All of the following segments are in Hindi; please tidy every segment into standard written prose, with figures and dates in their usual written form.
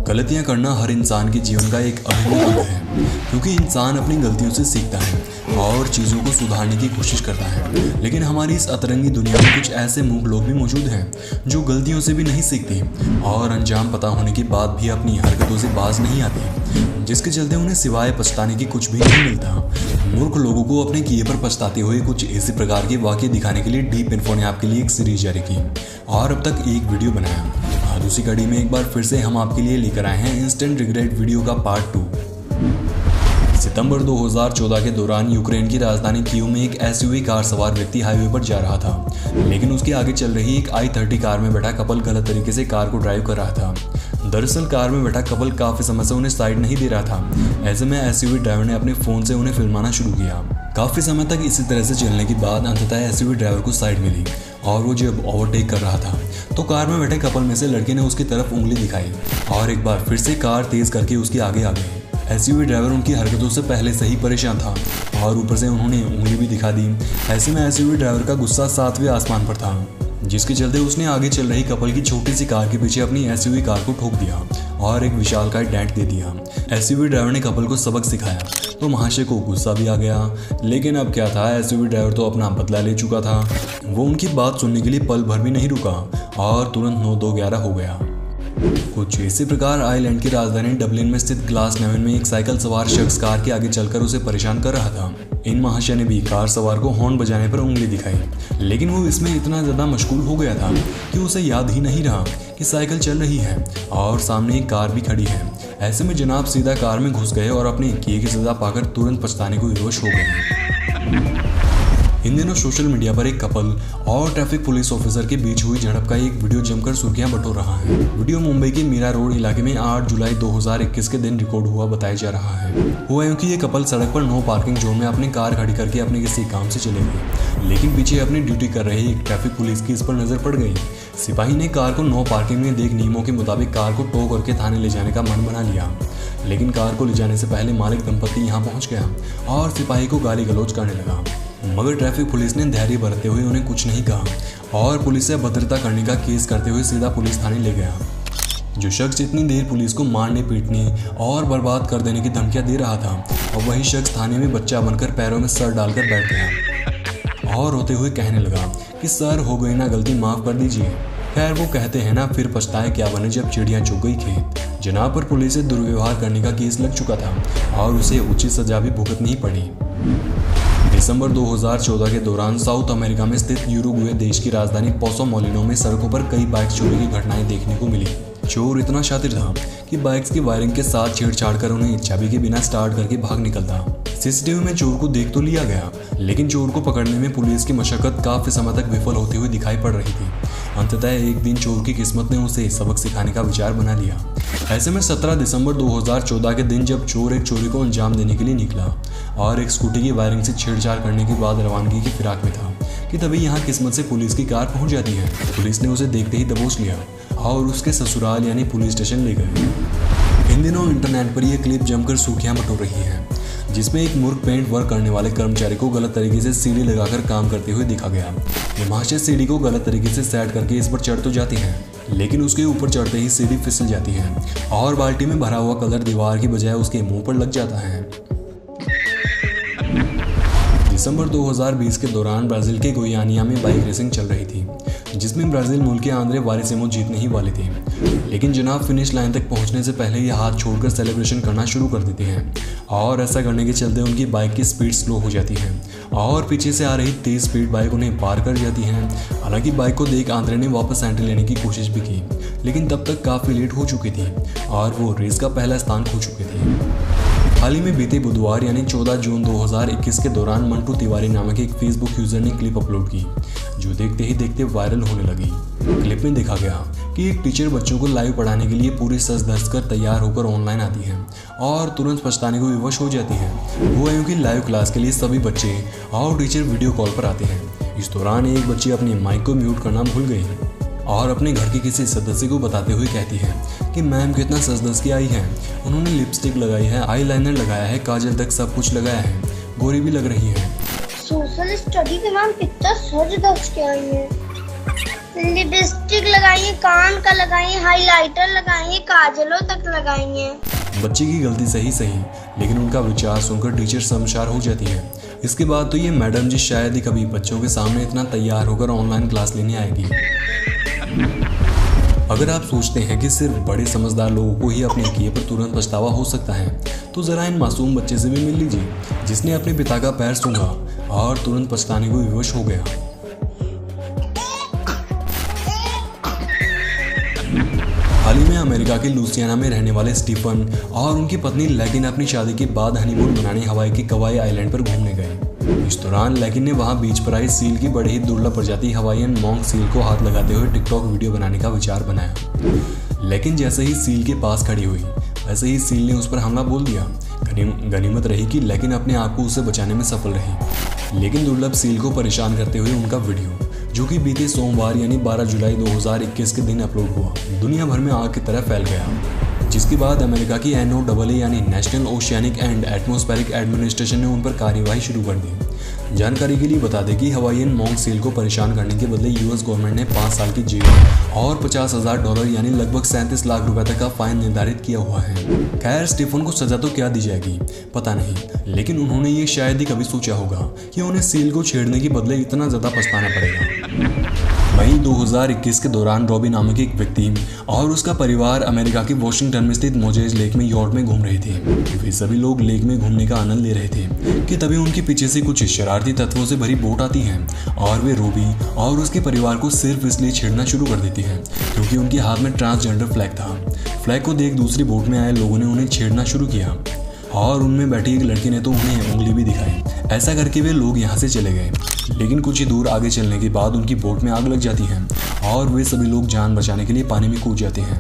गलतियां करना हर इंसान के जीवन का एक अभिन्न अंग है, क्योंकि इंसान अपनी गलतियों से सीखता है और चीज़ों को सुधारने की कोशिश करता है। लेकिन हमारी इस अतरंगी दुनिया में कुछ ऐसे मूर्ख लोग भी मौजूद हैं जो गलतियों से भी नहीं सीखते और अंजाम पता होने के बाद भी अपनी हरकतों से बाज नहीं आते, जिसके चलते उन्हें सिवाय पछताने की कुछ भी नहीं मिलता। मूर्ख लोगों को अपने किए पर पछताते हुए कुछ इसी प्रकार के वाक़ये दिखाने के लिए डीप इन्फो ने आपके लिए एक सीरीज जारी की और अब तक एक वीडियो बनाया। दूसरी कड़ी में एक बार फिर से हम आपके लिए लेकर आए हैं इंस्टेंट रिग्रेट वीडियो का पार्ट 2। सितंबर 2014 के दौरान यूक्रेन की राजधानी कीव में एक एसयूवी कार सवार व्यक्ति हाईवे पर जा रहा था, लेकिन उसके आगे चल रही एक i30 कार में बैठा कपल गलत तरीके से कार को ड्राइव कर रहा था। दरअसल कार में बैठा कपल काफी समय से उन्हें साइड नहीं दे रहा था। ऐसे में एसयूवी ड्राइवर ने अपने फोन से उन्हें फिल्माना शुरू किया। काफी समय तक इसी तरह से चलने के बाद अंततः एसयूवी ड्राइवर को साइड मिली और वो जब ओवरटेक कर रहा था तो कार में बैठे कपल में से लड़के ने उसकी तरफ उंगली दिखाई और एक बार फिर से कार तेज करके उसके आगे आ गई। एसयूवी ड्राइवर उनकी हरकतों से पहले से ही परेशान था और ऊपर से उन्होंने उंगली भी दिखा दी। ऐसे में एसयूवी ड्राइवर का गुस्सा 7वें आसमान पर था, जिसके चलते उसने आगे चल रही कपल की छोटी सी कार के पीछे अपनी एसयूवी कार को ठोक दिया और एक विशालकाय डेंट दे दिया। एसयूवी ड्राइवर ने कपल को सबक सिखाया तो महाशय को गुस्सा भी आ गया, लेकिन अब क्या था, एसयूवी ड्राइवर तो अपना बदला ले चुका था। वो उनकी बात सुनने के लिए पल भर भी नहीं रुका और तुरंत 9-2-11 हो गया। कुछ इसी प्रकार आयरलैंड की राजधानी डबलिन में स्थित ग्लासनेवन में एक साइकिल सवार शख्स कार के आगे चलकर उसे परेशान कर रहा था। इन महाशय ने भी कार सवार को हॉर्न बजाने पर उंगली दिखाई, लेकिन वो इसमें इतना ज्यादा मशगूल हो गया था कि उसे याद ही नहीं रहा कि साइकिल चल रही है और सामने एक कार भी खड़ी है। ऐसे में जनाब सीधा कार में घुस गए और अपने किए की सजा पाकर तुरंत पछताने को विवश हो गए। इन दिनों सोशल मीडिया पर एक कपल और ट्रैफिक पुलिस ऑफिसर के बीच हुई झड़प का एक वीडियो जमकर सुर्खियां बटोर रहा है। वीडियो मुंबई के मीरा रोड इलाके में 8 जुलाई 2021 के दिन रिकॉर्ड हुआ बताया जा रहा है। हुआ यूं कि ये कपल सड़क पर नो पार्किंग जोन में अपनी कार खड़ी करके अपने किसी काम से चले गए, लेकिन पीछे अपनी ड्यूटी कर रहे एक ट्रैफिक पुलिस की इस पर नजर पड़ गई। सिपाही ने कार को नो पार्किंग में देख नियमों के मुताबिक कार को टो करके थाने ले जाने का मन बना लिया, लेकिन कार को ले जाने से पहले मालिक दंपति यहाँ पहुंच गया और सिपाही को गाली गलौज करने लगा, मगर ट्रैफिक पुलिस ने धैर्य बरतते हुए उन्हें कुछ नहीं कहा और पुलिस से अभद्रता करने का केस करते हुए सीधा पुलिस थाने ले गया। जो शख्स इतनी देर पुलिस को मारने पीटने और बर्बाद कर देने की धमकियां दे रहा था, और वही शख्स थाने में बच्चा बनकर पैरों में सर डालकर बैठ गया और रोते हुए कहने लगा कि सर हो गई ना गलती, माफ कर दीजिए। खैर वो कहते हैं ना, फिर पछताए क्या बने जब चिड़ियाँ चुग गई खेत। जनाब पर पुलिस से दुर्व्यवहार करने का केस लग चुका था और उसे उचित सजा भी भुगतनी पड़ी। दिसंबर 2014 के दौरान साउथ अमेरिका में स्थित यूरुग्वे देश की राजधानी पोसो मोलिनो में सड़कों पर कई बाइक चोरी की घटनाएं देखने को मिली। चोर इतना शातिर था कि बाइक्स की वायरिंग के साथ छेड़छाड़ कर उन्हें चाबी के बिना स्टार्ट करके भाग निकलता। सीसीटीवी में चोर को देख तो लिया गया, लेकिन चोर को पकड़ने में पुलिस की मशक्कत काफी समय तक विफल होती हुई दिखाई पड़ रही थी। अंततः एक दिन चोर की किस्मत ने उसे सबक सिखाने का विचार बना लिया। ऐसे में 17 दिसंबर 2014 के दिन जब चोर एक चोरी को अंजाम देने के लिए निकला और एक स्कूटी की वायरिंग से छेड़छाड़ करने के बाद रवानगी की फिराक में था कि तभी यहाँ किस्मत से पुलिस की कार पहुंच जाती है। पुलिस ने उसे देखते ही दबोच लिया और उसके ससुराल यानी पुलिस स्टेशन ले गए। इन दिनों इंटरनेट पर यह क्लिप जमकर सुर्खियां बटोर रही है, जिसमें एक मूर्ख पेंट वर्क करने वाले कर्मचारी को गलत तरीके से सीढ़ी लगाकर काम करते हुए दिखा गया। ये महाशय सीढ़ी को गलत तरीके से सेट करके इस पर चढ़ तो जाती हैं, लेकिन उसके ऊपर चढ़ते ही सीढ़ी फिसल जाती है और बाल्टी में भरा हुआ कलर दीवार की बजाय उसके मुंह पर लग जाता है। दिसंबर 2020 के दौरान ब्राजील के गोयानिया में बाइक रेसिंग चल रही थी, जिसमें ब्राजील मूल के आंद्रे वारिसेमो जीतने ही वाले थे, लेकिन जनाब फिनिश लाइन तक पहुंचने से पहले ये हाथ छोड़कर सेलिब्रेशन करना शुरू कर देते हैं और ऐसा करने के चलते उनकी बाइक की स्पीड स्लो हो जाती है और पीछे से आ रही तेज स्पीड बाइक उन्हें पार कर जाती है। हालांकि बाइक को देख आंद्रे ने वापस एंट्री लेने की कोशिश भी की, लेकिन तब तक काफ़ी लेट हो चुकी थी और वो रेस का पहला स्थान खो चुके थे। हाल ही में बीते बुधवार यानी 14 जून 2021 के दौरान मंटू तिवारी नामक एक फेसबुक यूजर ने क्लिप अपलोड की, जो देखते ही देखते वायरल होने लगी। क्लिप में देखा गया कि एक टीचर बच्चों को लाइव पढ़ाने के लिए पूरी सज धज कर तैयार होकर ऑनलाइन आती है और तुरंत पछताने को विवश हो जाती है। वो यूं कि लाइव क्लास के लिए सभी बच्चे और टीचर वीडियो कॉल पर आते हैं। इस दौरान एक बच्ची अपनी माइक को म्यूट करना भूल गई और अपने घर के किसी सदस्य को बताते हुए कहती है कि मैम कितना सज धज के आई है, उन्होंने लिपस्टिक लगाई है, आईलाइनर लगाया है, काजल तक सब कुछ लगाया है, गोरी भी लग रही है। सोशल स्टडी के मैम कितना सज धज के आई है। लिपस्टिक लगाई है, कान का लगाई है, हाइलाइटर लगाई है, काजलों तक लगाई है। बच्चे की गलती सही, लेकिन उनका विचार सुनकर टीचर शर्मसार हो जाती है। इसके बाद तो ये मैडम जी शायद ही कभी बच्चों के सामने इतना तैयार होकर ऑनलाइन क्लास लेने आएगी। अगर आप सोचते हैं कि सिर्फ बड़े समझदार लोगों को ही अपने किए पर तुरंत पछतावा हो सकता है, तो जरा इन मासूम बच्चे से भी मिल लीजिए जिसने अपने पिता का पैर सूंघा और तुरंत पछताने को विवश हो गया। हाल ही में अमेरिका के लुसियाना में रहने वाले स्टीफन और उनकी पत्नी लेगिन अपनी शादी के बाद हनीमून मनाने हवाई के कवाई आइलैंड पर घूमने गए। इस दौरान लेगिन ने वहां बीच पर आई सील की बड़ी ही दुर्लभ प्रजाति हवाईयन मॉन्क सील को हाथ लगाते हुए टिकटॉक वीडियो बनाने का विचार बनाया। लेकिन जैसे ही सील के पास खड़ी हुई वैसे ही सील ने उस पर हमला बोल दिया। गनीमत रही कि लेगिन अपने आप को उसे बचाने में सफल रही। लेकिन दुर्लभ सील को परेशान करते हुए उनका वीडियो, जो कि बीते सोमवार यानी 12 जुलाई 2021 के दिन अपलोड हुआ, दुनिया भर में आग की तरह फैल गया। जिसके बाद अमेरिका की NOAA यानी national oceanic and atmospheric administration ने उन पर कार्यवाही शुरू कर दी। जानकारी के लिए बता दें कि हवाईयन मॉन्क सील को परेशान करने के बदले US गवर्नमेंट ने 5 साल की जेल और $50,000 यानी लगभग 37 लाख रुपए तक का फाइन निर्धारित किया हुआ है। खैर, स्टीफन को सजा तो क्या दी जाएगी पता नहीं, लेकिन उन्होंने ये शायद ही कभी सोचा होगा कि उन्हें सील को छेड़ने के बदले इतना ज्यादा पछताना पड़ेगा। मई 2021 के दौरान रॉबी नामक एक व्यक्ति और उसका परिवार अमेरिका के वॉशिंगटन में स्थित मोजेज लेक में यॉट में घूम रहे थे। वे सभी लोग लेक में घूमने का आनंद ले रहे थे कि तभी उनके पीछे से कुछ शरारती तत्वों से भरी बोट आती है और वे रॉबी और उसके परिवार को सिर्फ इसलिए छेड़ना शुरू कर देती है क्योंकि उनके हाथ में ट्रांसजेंडर फ्लैग था। फ्लैग को देख दूसरी बोट में आए लोगों ने उन्हें छेड़ना शुरू किया और उनमें बैठी एक लड़की ने तो उन्हें उंगली भी दिखाई। ऐसा करके वे लोग यहाँ से चले गए। लेकिन कुछ ही दूर आगे चलने के बाद उनकी बोट में आग लग जाती है और वे सभी लोग जान बचाने के लिए पानी में कूद जाते हैं।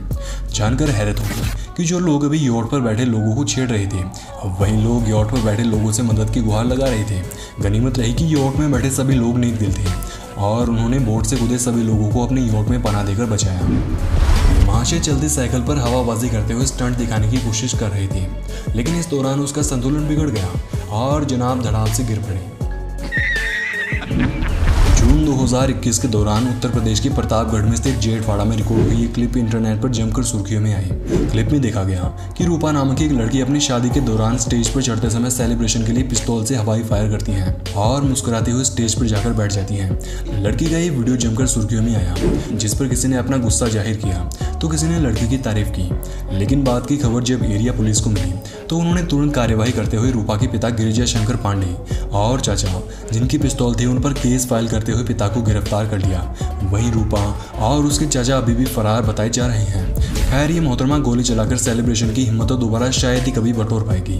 जानकर हैरत होगी कि जो लोग अभी यॉट पर बैठे लोगों को छेड़ रहे थे, अब वही लोग यॉट पर बैठे लोगों से मदद की गुहार लगा रहे थे। गनीमत रही कि यॉट में बैठे सभी लोग नेक दिल थे और उन्होंने बोट से कूदे सभी लोगों को अपने यॉट में पनाह देकर बचाया। महाशय चलती साइकिल पर हवाबाजी करते हुए स्टंट दिखाने की कोशिश कर रही थी, लेकिन इस दौरान उसका संतुलन बिगड़ गया और जनाब धड़ाम से गिर पड़ी। जून 2021 के दौरान उत्तर प्रदेश के प्रतापगढ़ में स्थित जेठवाड़ा में रिकॉर्ड हुई ये क्लिप इंटरनेट पर जमकर सुर्खियों में आई। क्लिप में देखा गया कि रूपा नामक एक लड़की अपनी शादी के दौरान स्टेज पर चढ़ते समय सेलिब्रेशन के लिए पिस्तौल से हवाई फायर करती है और मुस्कुराते हुए स्टेज पर जाकर बैठ जाती है। लड़की का ये वीडियो जमकर सुर्खियों में आया, जिस पर किसी ने अपना गुस्सा जाहिर किया तो किसी ने लड़की की तारीफ की। लेकिन बात की खबर जब एरिया पुलिस को मिली तो उन्होंने तुरंत कार्यवाही करते हुए रूपा के पिता गिरिजा शंकर पांडे और चाचा, जिनकी पिस्तौल थी, उन पर केस फाइल करते हुए पिता को गिरफ्तार कर लिया। वहीं रूपा और उसके चाचा अभी भी फरार बताए जा रहे हैं। खैर, ये मोहतरमा गोली चलाकर सेलिब्रेशन की हिम्मत तो दोबारा शायद ही कभी बटोर पाएगी।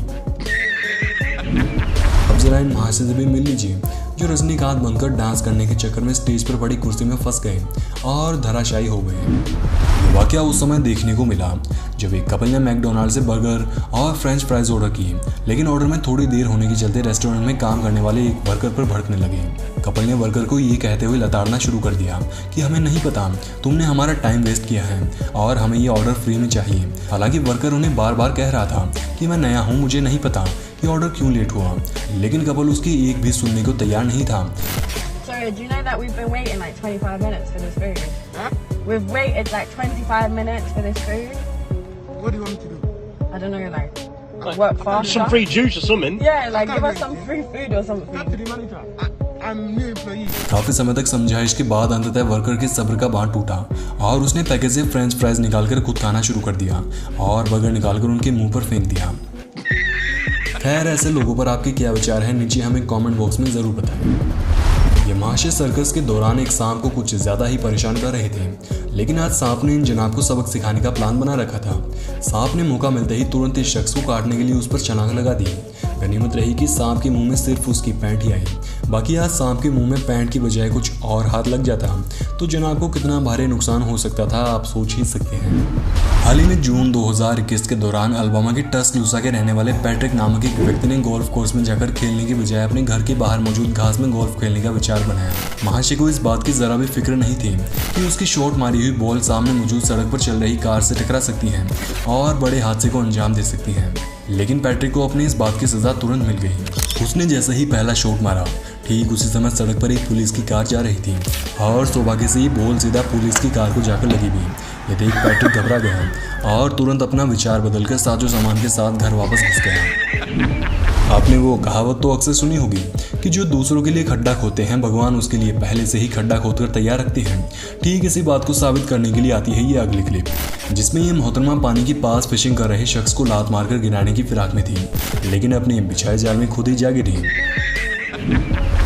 अब जरा इन महाशय से भी मिल लीजिए जो रजनीकांत बनकर डांस करने के चक्कर में स्टेज पर पड़ी कुर्सी में फंस गए और धराशायी हो गए। वाकया उस समय देखने को मिला जब एक कपल ने मैकडोनाल्ड से बर्गर और फ्रेंच फ्राइज ऑर्डर किए, लेकिन ऑर्डर में थोड़ी देर होने के चलते रेस्टोरेंट में काम करने वाले एक वर्कर पर भड़कने लगे। कपल ने वर्कर को ये कहते हुए लताड़ना शुरू कर दिया कि हमें नहीं पता, तुमने हमारा टाइम वेस्ट किया है और हमें ये ऑर्डर फ्री में चाहिए। हालांकि वर्कर उन्हें बार बार कह रहा था कि मैं नया हूँ, मुझे नहीं पता कि ऑर्डर क्यों लेट हुआ, लेकिन कपल उसकी एक भी सुनने को तैयार नहीं था। Sorry, do you know that we've been waiting like 25 minutes for this food? Huh? We've waited like 25 minutes for this food. What do you want me to do? I don't know, like work faster. Some free juice or something? Yeah, like give us some free food or something. Talk to the manager. I'm new employee. काफी समय तक समझाइश के बाद अंततः वर्कर के सब्र का बांध टूटा और उसने पैकेज से फ्रेंच फ्राइज निकालकर खुद खाना शुरू कर दिया और बर्गर निकालकर उनके मुंह पर फेंक दिया। खैर, ऐसे लोगों पर आपके क्या विचार हैं, नीचे हमें कमेंट बॉक्स में जरूर बताएं। ये महाशय सर्कस के दौरान एक सांप को कुछ ज्यादा ही परेशान कर रहे थे, लेकिन आज सांप ने इन जनाब को सबक सिखाने का प्लान बना रखा था। सांप ने मौका मिलते ही तुरंत इस शख्स को काटने के लिए उस पर छलांग लगा दी। गनीमत रही कि सांप के मुंह में सिर्फ उसकी पैंट ही आई, बाकी आज सांप के मुंह में पैंट की बजाय कुछ और हाथ लग जाता तो जनाब को कितना भारी नुकसान हो सकता था, आप सोच ही सकते हैं। हाल ही में जून 2021 के दौरान अल्बामा के टस्कलूसा के रहने वाले पैट्रिक नामक एक व्यक्ति ने गोल्फ कोर्स में जाकर खेलने की बजाय अपने घर के बाहर मौजूद घास में गोल्फ खेलने का विचार बनाया। महाशय को इस बात की जरा भी फिक्र नहीं थी कि उसकी शॉट मारी हुई बॉल सामने मौजूद सड़क पर चल रही कार से टकरा सकती है और बड़े हादसे को अंजाम दे सकती है। लेकिन पैट्रिक को अपनी इस बात की सजा तुरंत मिल गई। उसने जैसे ही पहला शॉट मारा, ठीक उसी समय सड़क पर एक पुलिस की कार जा रही थी और सौभाग्य से ही बोल सीधा पुलिस की कार को जाकर लगी भी। ये देख पैट्रिक घबरा गया और तुरंत अपना विचार बदलकर साजो सामान के साथ घर वापस घुस गया। आपने वो कहावत तो अक्सर सुनी होगी कि जो दूसरों के लिए खड्डा खोदते हैं भगवान उसके लिए पहले से ही खड्डा खोदकर तैयार रखते हैं। ठीक इसी बात को साबित करने के लिए आती है ये अगली क्लिप, जिसमें ये मोहतरमा पानी के पास फिशिंग कर रहे शख्स को लात मारकर गिराने की फिराक में थी, लेकिन अपने बिछाए जाल में खुद ही जा गिरी।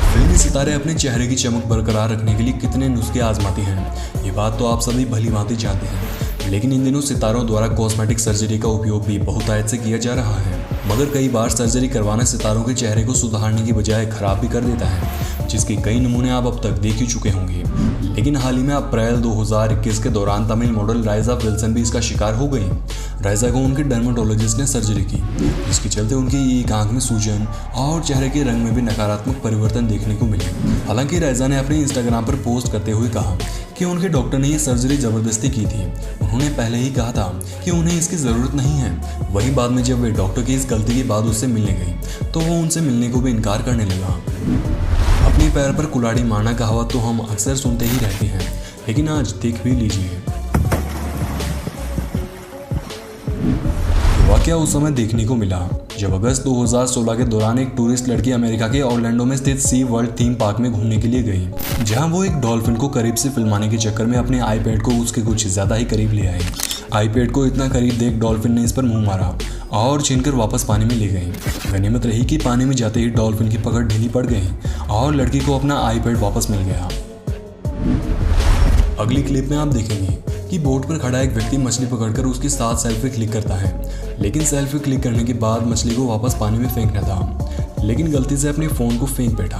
फिल्मी सितारे अपने चेहरे की चमक बरकरार रखने के लिए कितने नुस्खे आजमाते हैं, ये बात तो आप सभी भली भांति जानते हैं। लेकिन इन दिनों सितारों द्वारा कॉस्मेटिक सर्जरी का उपयोग भी बहुतायत से किया जा रहा है, मगर कई बार सर्जरी करवाना सितारों के चेहरे को सुधारने की बजाय खराब भी कर देता है, जिसके कई नमूने आप अब तक देख ही चुके होंगे। लेकिन हाल ही में अप्रैल 2021 के दौरान तमिल मॉडल राइजा विल्सन भी इसका शिकार हो गई। राइजा को उनके डर्मेटोलॉजिस्ट ने सर्जरी की, जिसके चलते उनकी एक आंख में सूजन और चेहरे के रंग में भी नकारात्मक परिवर्तन देखने को मिले। हालांकि राइजा ने अपने इंस्टाग्राम पर पोस्ट करते हुए कहा कि उनके डॉक्टर ने यह सर्जरी जबरदस्ती की थी। उन्होंने पहले ही कहा था कि उन्हें इसकी ज़रूरत नहीं है। वहीं बाद में जब वे डॉक्टर की इस गलती के बाद उससे मिलने गई तो वो उनसे मिलने को भी इनकार करने लगा। अपने पैर पर कुल्हाड़ी मारना कहावत तो हम अक्सर सुनते ही रहते हैं, लेकिन आज देख भी लीजिए। वाकया उस समय देखने को मिला जब अगस्त 2016 के दौरान एक टूरिस्ट लड़की अमेरिका के ऑरलैंडो में स्थित सी वर्ल्ड थीम पार्क में घूमने के लिए गई, जहां वो एक डॉल्फिन को करीब से फिल्माने के चक्कर में अपने आईपैड को उसके कुछ ज्यादा ही करीब ले आई। आईपैड को इतना करीब देख डॉल्फिन ने इस पर मुंह मारा और छीनकर वापस पानी में ले गई। गनीमत रही कि पानी में जाते ही डॉल्फिन की पकड़ ढीली पड़ गई और लड़की को अपना आईपैड वापस मिल गया। अगली क्लिप में आप देखेंगे कि बोट पर खड़ा एक व्यक्ति मछली पकड़कर उसके साथ सेल्फी क्लिक करता है, लेकिन सेल्फी क्लिक करने के बाद मछली को वापस पानी में फेंकना था, लेकिन गलती से अपने फोन को फेंक बैठा।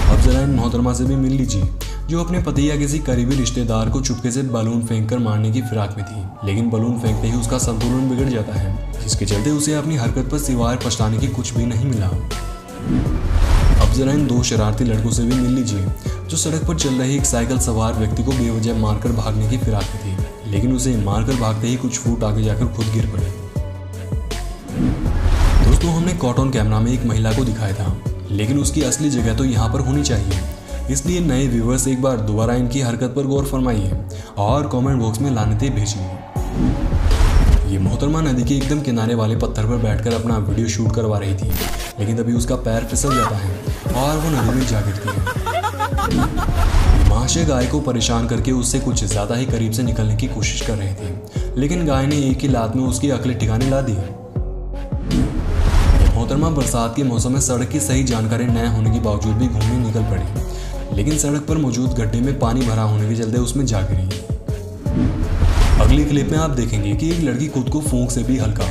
अब जरा इन मोहतरमा से भी मिल लीजिए जो अपने पति या किसी करीबी रिश्तेदार को चुपके से बलून फेंककर मारने की फिराक में थी, लेकिन बलून फेंकते ही उसका संतुलन बिगड़ जाता है, जिसके चलते उसे अपनी हरकत पर सिवाय पछताने की कुछ भी नहीं मिला। अब जरा इन दो शरारती लड़कों से भी मिल लीजिए जो सड़क पर चल रहे एक साइकिल सवार व्यक्ति को बेवजह मारकर भागने की फिराक में थी, लेकिन उसे मारकर भागते ही कुछ फुट आगे जाकर खुद गिर पड़े। दोस्तों, हमने कॉटन कैमरा में एक महिला को दिखाया था, लेकिन उसकी असली जगह तो यहाँ पर होनी चाहिए। इसलिए नए व्यूवर्स एक बार दोबारा इनकी हरकत पर गौर फरमाइए और कमेंट बॉक्स में लानतें भेजिए। ये मोहतरमा नदी के एकदम किनारे वाले पत्थर पर बैठकर अपना वीडियो शूट करवा रही थी, लेकिन तभी उसका पैर फिसल जाता है और वो नदी में जा गिरती है। महाशय गाय को परेशान करके उससे कुछ ज़्यादा ही करीब से निकलने की कोशिश कर रहे थे, लेकिन गाय ने एक ही लात में उसकी अकलें ठिकाने ला दी। मोहतरमा बरसात के मौसम में सड़क की सही जानकारी न होने के बावजूद भी घूमने निकल पड़ी, लेकिन सड़क पर मौजूद गड्ढे में पानी भरा होने के चलते उसमें जा गिरी। अगली क्लिप में आप देखेंगे कि एक लड़की खुद को फूंक से भी हल्का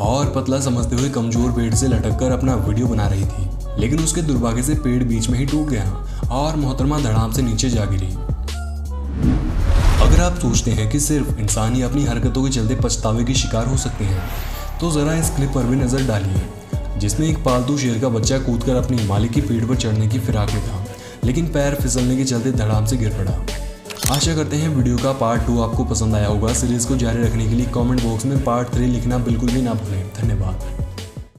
और पतला समझते हुए कमजोर पेड़ से लटककर अपना वीडियो बना रही थी, लेकिन उसके दुर्भाग्य से पेड़ बीच में ही टूट गया और मोहतरमा धड़ाम से नीचे जा गिरी। अगर आप सोचते हैं कि सिर्फ इंसान ही अपनी हरकतों के चलते पछतावे की शिकार हो सकते हैं, तो जरा इस क्लिप पर भी नजर डालिए, जिसमें एक पालतू शेर का बच्चा कूदकर अपनी मालिक की पीठ पर चढ़ने की फिराक में था, लेकिन पैर फिसलने के चलते धड़ाम से गिर पड़ा। आशा करते हैं वीडियो का पार्ट 2 आपको पसंद आया होगा। सीरीज को जारी रखने के लिए कमेंट बॉक्स में पार्ट 3 लिखना बिल्कुल भी ना भूलें। धन्यवाद।